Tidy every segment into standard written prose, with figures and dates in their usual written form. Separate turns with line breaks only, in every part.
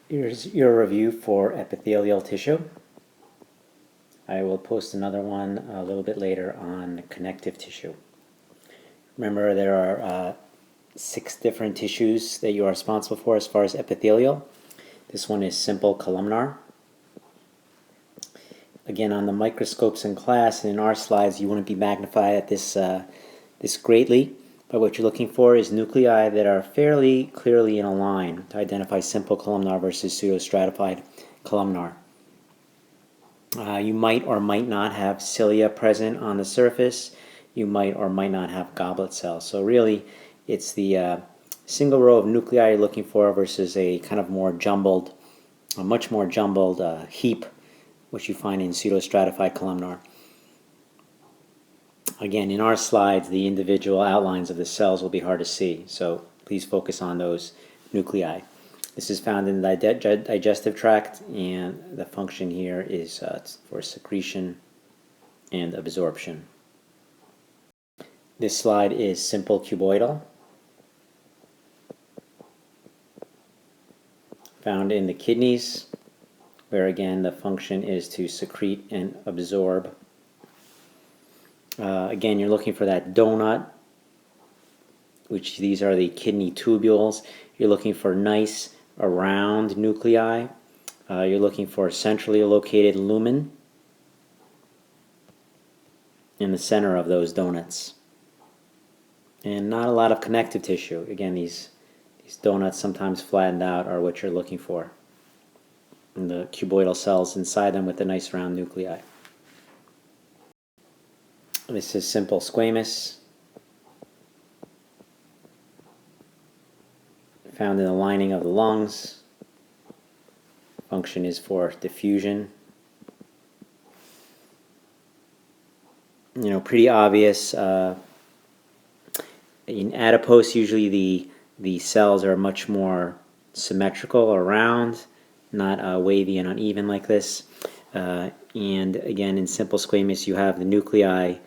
Here's your review for epithelial tissue. I will post another one a little bit later on connective tissue. Remember, there are 6 different tissues that you are responsible for as far as epithelial. This one is simple columnar. Again, on the microscopes in class and in our slides, you wouldn't be magnified at this greatly, but what you're looking for is nuclei that are fairly clearly in a line to identify simple columnar versus pseudostratified columnar. You might or might not have cilia present on the surface. You might or might not have goblet cells. So really, it's the single row of nuclei you're looking for versus a kind of more jumbled, a much more jumbled heap, which you find in pseudostratified columnar. Again, in our slides, the individual outlines of the cells will be hard to see, so please focus on those nuclei. This is found in the digestive tract, and the function here is for secretion and absorption. This slide is simple cuboidal, found in the kidneys, where again the function is to secrete and absorb. Again, you're looking for that donut, which these are the kidney tubules. You're looking for nice round nuclei. You're looking for a centrally located lumen in the center of those donuts. And not a lot of connective tissue. Again, these donuts sometimes flattened out are what you're looking for. And the cuboidal cells inside them with the nice round nuclei. This is simple squamous, found in the lining of the lungs. Function is for diffusion. Pretty obvious. In adipose, usually the cells are much more symmetrical or round, not wavy and uneven like this. And again, in simple squamous, you have the nuclei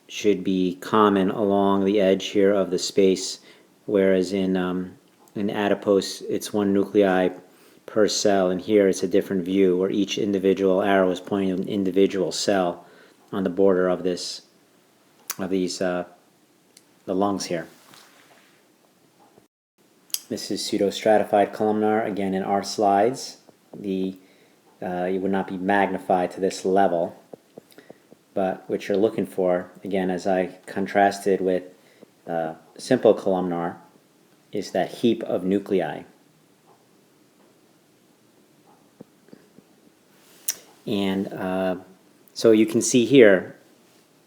should be common along the edge here of the space, whereas in adipose, it's one nuclei per cell, and here it's a different view where each individual arrow is pointing to an individual cell on the border of the lungs here. This is pseudostratified columnar. Again, in our slides, you would not be magnified to this level, but what you're looking for, again, as I contrasted with simple columnar, is that heap of nuclei. And so you can see here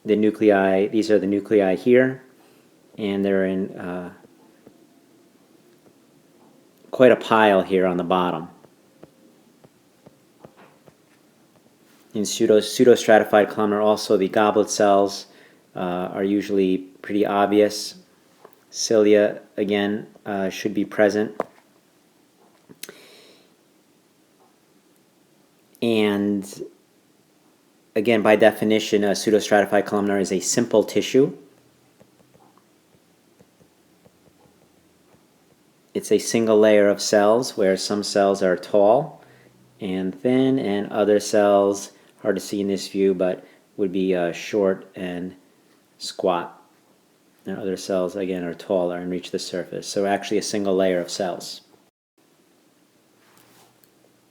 the nuclei. These are the nuclei here, and they're in quite a pile here on the bottom. In pseudostratified columnar, also the goblet cells are usually pretty obvious. Cilia, again, should be present. And again, by definition, a pseudostratified columnar is a simple tissue. It's a single layer of cells, where some cells are tall and thin, and other cells, hard to see in this view, but would be short and squat. And other cells, again, are taller and reach the surface. So actually a single layer of cells.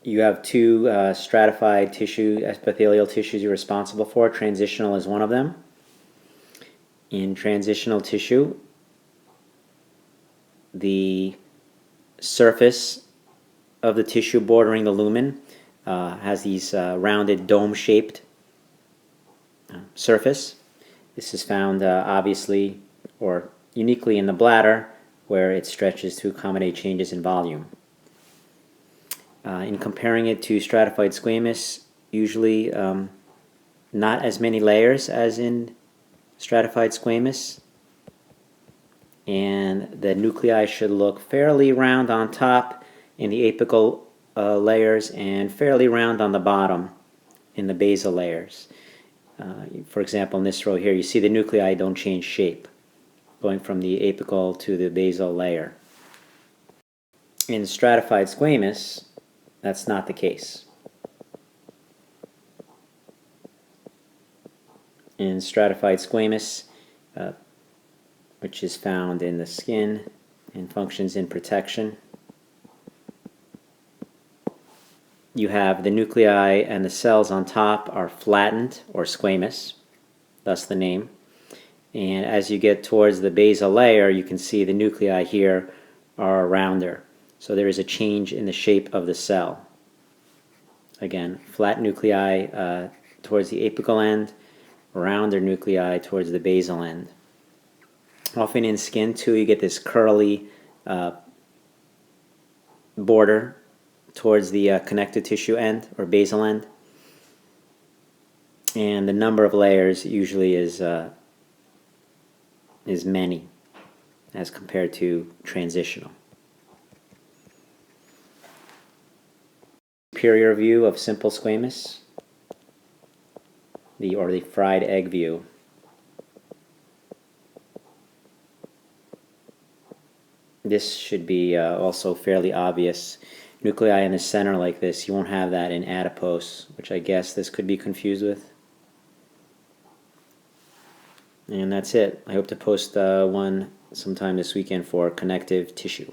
You have 2 stratified epithelial tissues you're responsible for. Transitional is one of them. In transitional tissue, the surface of the tissue bordering the lumen has these rounded dome-shaped surface. This is found obviously or uniquely in the bladder, where it stretches to accommodate changes in volume. In comparing it to stratified squamous, usually not as many layers as in stratified squamous, and the nuclei should look fairly round on top in the apical layers and fairly round on the bottom in the basal layers. For example, in this row here, you see the nuclei don't change shape, going from the apical to the basal layer. In stratified squamous, that's not the case. In stratified squamous, which is found in the skin and functions in protection, you have the nuclei and the cells on top are flattened or squamous, thus the name. And as you get towards the basal layer, you can see the nuclei here are rounder. So there is a change in the shape of the cell. Again, flat nuclei towards the apical end, rounder nuclei towards the basal end. Often in skin too, you get this curly border towards the connective tissue end or basal end. And the number of layers usually is many as compared to transitional. Superior view of simple squamous, or the fried egg view. This should be also fairly obvious. Nuclei in the center like this, you won't have that in adipose, which I guess this could be confused with. And that's it. I hope to post one sometime this weekend for connective tissue.